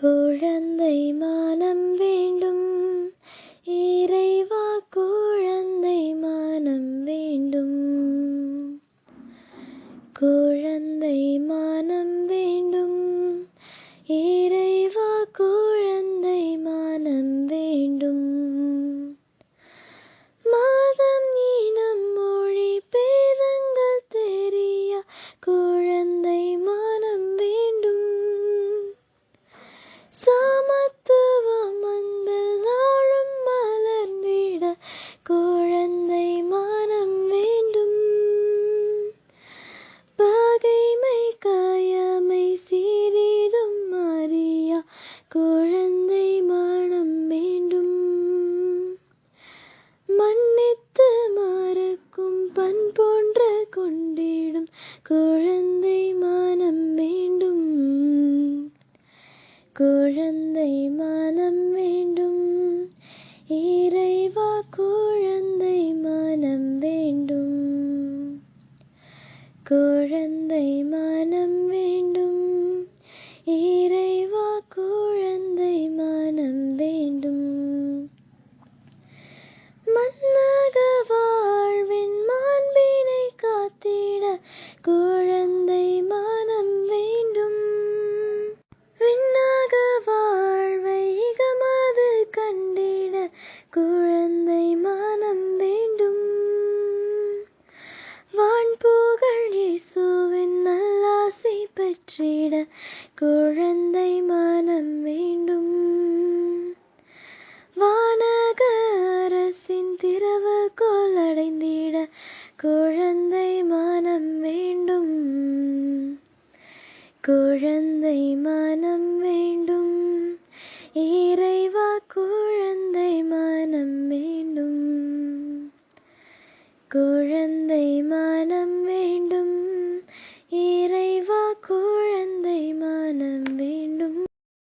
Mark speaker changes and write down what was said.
Speaker 1: குழந்தை மனம் வேண்டும் இறைவா, குழந்தை மனம் வேண்டும். குழந்தை மனம் வேண்டும் இறைவா, குழந்தை மனம் வேண்டும். மதம் இனம் மொழி பேதங்கள் தெரியா குழந்தை மனம் வேண்டும். சமத்துவம் அன்பில் நாளும் மலர்ந்திட குழந்தை மனம் வேண்டும். பகைமை கயமை சிறிதும் அறியா குழந்தை மனம் வேண்டும். மன்னித்து மறக்கும் பண்பொன்ற கொண்டிடும் குழந்தை மனம் வேண்டும். குழந்தை மனம் வேண்டும் இறைவா, குழந்தை மனம் வேண்டும். குழந்தை மனம் வேண்டும் இறைவா, குழந்தை மனம் வேண்டும். மன்னக வாழ்வின் மாண்பினை காத்திட குழந்தை மனம் வேண்டும். விண்ணக வாழ்வை இகமது கண்டிட குழந்தை மனம் வேண்டும். வான்புகழ் இயேசுவின் நல்லாசி பெற்றிட குழந்தை மனம் வேண்டும். வானக அரசின் திறவுகோல் அடைந்திட குழந்தை மனம் வேண்டும். குழந்தை மனம் வேண்டும் இறைவா, குழந்தை மனம் வேண்டும். குழந்தை மனம்